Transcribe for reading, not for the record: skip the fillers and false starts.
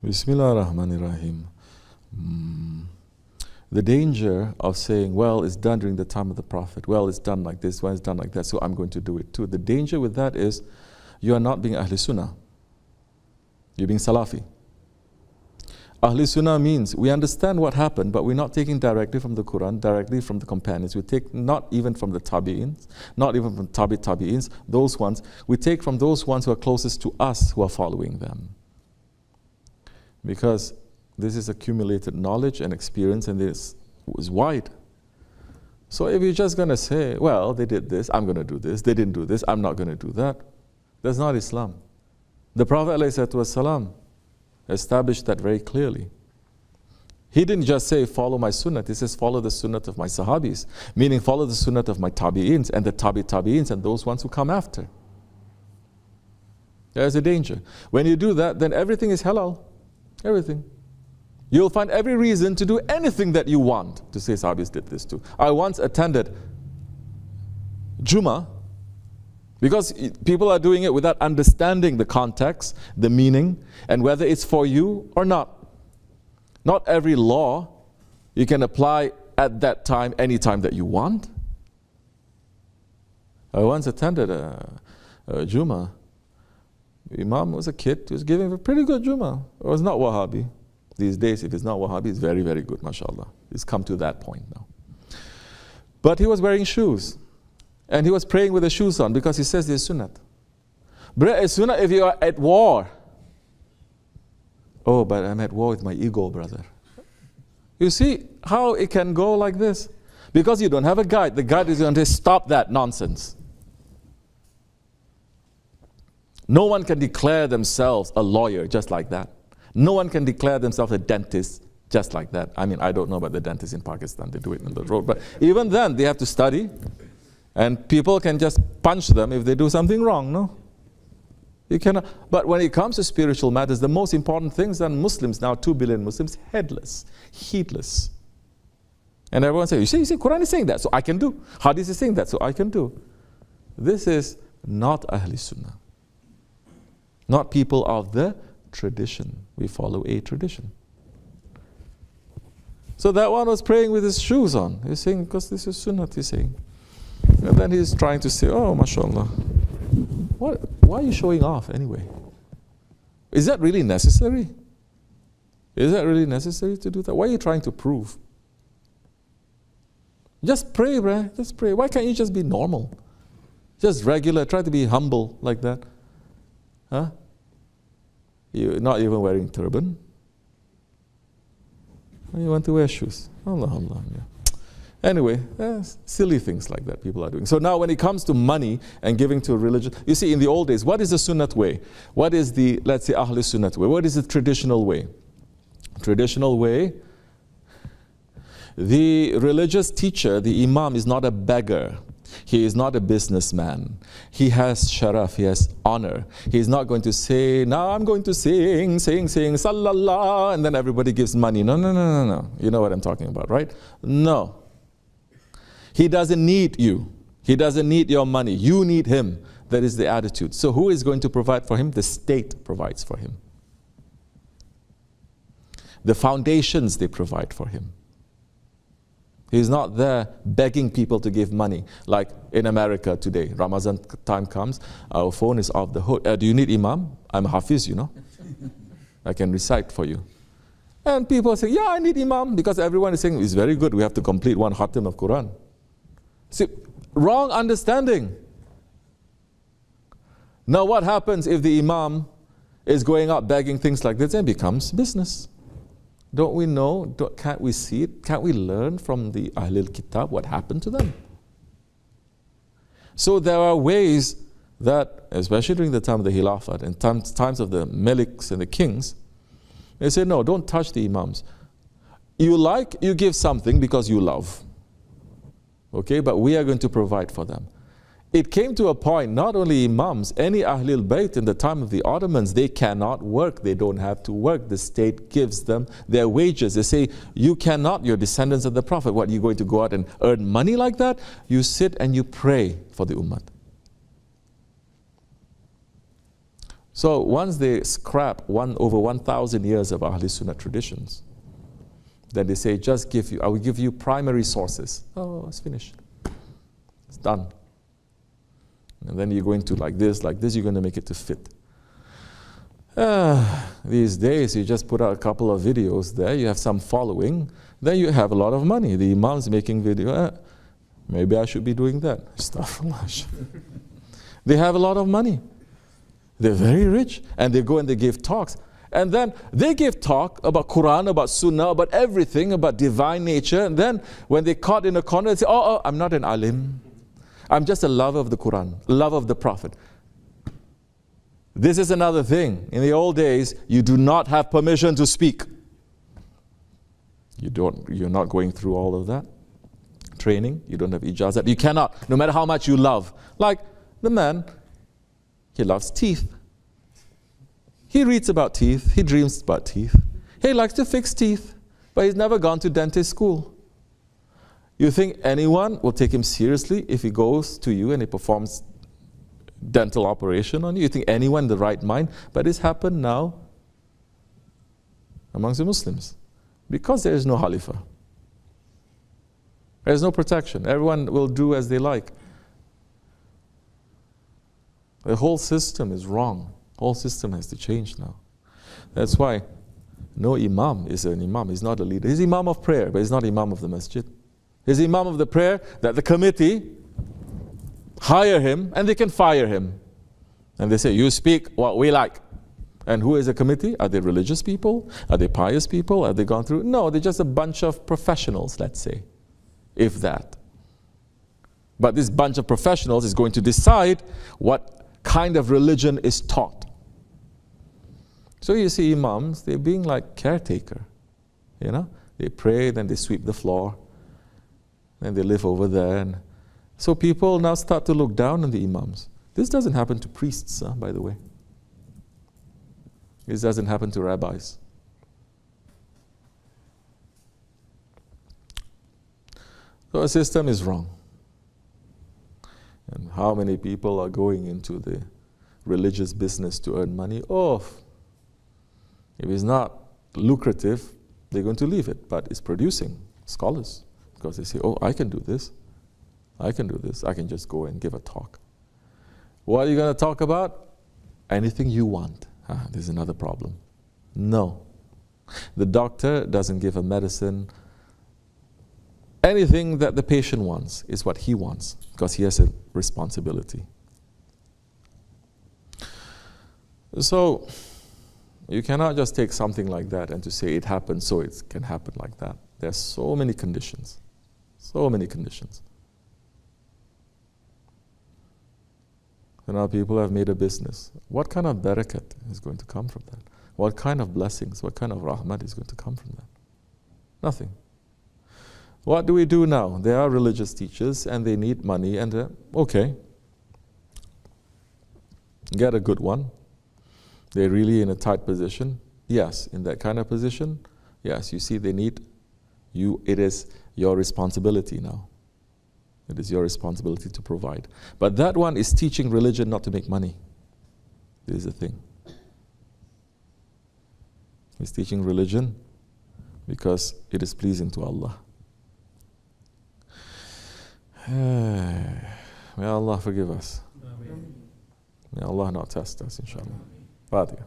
Bismillah ar-Rahman ar-Rahim. The danger of saying, well, it's done during the time of the Prophet. Well, it's done like this, well, it's done like that, so I'm going to do it too. The danger with that is you are not being Ahl Sunnah. You're being Salafi. Ahl Sunnah means we understand what happened, but we're not taking directly from the Quran, directly from the companions. We take not even from the Tabi'ins, not even from Tabi'ins, those ones. We take from those ones who are closest to us who are following them. Because this is accumulated knowledge and experience, and this was wide. So if you're just going to say, well, they did this, I'm going to do this, they didn't do this, I'm not going to do that, that's not Islam. The Prophet ﷺ established that very clearly. He didn't just say, follow my sunnah. He says, follow the sunnah of my sahabis, meaning follow the sunnah of my tabi'ins and the tabi'ins and those ones who come after. There's a danger. When you do that, then everything is halal. Everything. You'll find every reason to do anything that you want. To say sahabis did this too. I once attended Jummah, because people are doing it without understanding the context, the meaning, and whether it's for you or not. Not every law you can apply at that time, any time that you want. I once attended a Jummah. The Imam was a kid, he was giving a pretty good Jummah. It was not Wahhabi. These days, if it's not Wahhabi, it's very, very good, mashallah. It's come to that point now. But he was wearing shoes. And he was praying with the shoes on because he says there's sunnah. But it's sunnah if you are at war. Oh, but I'm at war with my ego, brother. You see how it can go like this? Because you don't have a guide. The guide is going to stop that nonsense. No one can declare themselves a lawyer just like that. No one can declare themselves a dentist just like that. I mean, I don't know about the dentists in Pakistan. They do it in the road. But even then, they have to study. And people can just punch them if they do something wrong, no? You cannot. But when it comes to spiritual matters, the most important things are Muslims, now 2 billion Muslims, headless, heedless. And everyone says, you see, Quran is saying that, so I can do. Hadith is saying that, so I can do. This is not Ahl Sunnah. Not people of the tradition. We follow a tradition. So that one was praying with his shoes on. He's saying, because this is Sunnah, he's saying. And then he's trying to say, oh, mashallah. Why are you showing off anyway? Is that really necessary? Is that really necessary to do that? Why are you trying to prove? Just pray, bruh. Just pray. Why can't you just be normal? Just regular. Try to be humble like that. Huh? You're not even wearing turban. You want to wear shoes. Allah, Allah. Yeah. Anyway, silly things like that people are doing. So now when it comes to money and giving to religion, you see in the old days, what is the sunnat way? What is the, let's say, Ahl Sunnat way? What is the traditional way? Traditional way, the religious teacher, the imam, is not a beggar. He is not a businessman. He has sharaf, he has honor. He's not going to say, now I'm going to sing, sallallah, and then everybody gives money. No, no, no, no, no. You know what I'm talking about, right? No. He doesn't need you. He doesn't need your money. You need him. That is the attitude. So who is going to provide for him? The state provides for him. The foundations, they provide for him. He's not there begging people to give money. Like in America today, Ramadan time comes, our phone is off the hook. Do you need imam? I'm Hafiz, you know. I can recite for you. And people say, yeah, I need imam, because everyone is saying, it's very good, we have to complete 1 khatim of Quran. See, wrong understanding. Now what happens if the imam is going out begging things like this? It becomes business. Don't we know, can't we see it? Can't we learn from the Ahlul Kitab what happened to them? So there are ways that, especially during the time of the Khilafat and times of the Maliks and the kings, they say, no, don't touch the imams. You give something because you love. Okay, but we are going to provide for them. It came to a point, not only imams, any Ahlul Bayt in the time of the Ottomans, they cannot work. They don't have to work. The state gives them their wages. They say, you cannot, you're descendants of the Prophet. What, you're going to go out and earn money like that? You sit and you pray for the ummah. So once they scrap over 1,000 years of Ahl Sunnah traditions, then they say, I will give you primary sources. Oh, it's finished. It's done. And then you're going to like this, you're going to make it to fit. These days, you just put out a couple of videos there, you have some following, then you have a lot of money. The imam's making video, maybe I should be doing that. Astaghfirullah. They have a lot of money. They're very rich, and they go and they give talks. And then they give talk about Quran, about Sunnah, about everything, about divine nature. And then when they're caught in a corner, they say, oh, I'm not an alim. I'm just a lover of the Quran, love of the Prophet. This is another thing. In the old days, you do not have permission to speak. You're not going through all of that training. You don't have ijazat. You cannot, no matter how much you love. Like the man, he loves teeth. He reads about teeth. He dreams about teeth. He likes to fix teeth, but he's never gone to dentist school. You think anyone will take him seriously if he goes to you and he performs dental operation on you? You think anyone in the right mind? But it's happened now amongst the Muslims because there is no Khalifa. There is no protection. Everyone will do as they like. The whole system is wrong. The whole system has to change now. That's why no imam is an imam. He's not a leader. He's imam of prayer, but he's not imam of the masjid. He's imam of the prayer that the committee hire him and they can fire him. And they say, you speak what we like. And who is the committee? Are they religious people? Are they pious people? Have they gone through? No, they're just a bunch of professionals, let's say, if that. But this bunch of professionals is going to decide what kind of religion is taught. So you see imams, they're being like caretaker. You know, they pray, then they sweep the floor, then they live over there. And so people now start to look down on the imams. This doesn't happen to priests, by the way. This doesn't happen to rabbis. So the system is wrong. And how many people are going into the religious business to earn money? Oh, if it's not lucrative, they're going to leave it. But it's producing scholars because they say, oh, I can do this. I can do this. I can just go and give a talk. What are you going to talk about? Anything you want. There's another problem. No. The doctor doesn't give a medicine. Anything that the patient wants is what he wants because he has a responsibility. So you cannot just take something like that and to say it happened so it can happen like that. There are so many conditions. So many conditions. And now people have made a business. What kind of barakat is going to come from that? What kind of blessings, what kind of rahmat is going to come from that? Nothing. What do we do now? There are religious teachers and they need money and okay, get a good one. They're really in a tight position. Yes, in that kind of position, yes, you see they need you. It is your responsibility now. It is your responsibility to provide. But that one is teaching religion not to make money. This is the thing. He's teaching religion because it is pleasing to Allah. May Allah forgive us. May Allah not test us, inshallah. Fatiha.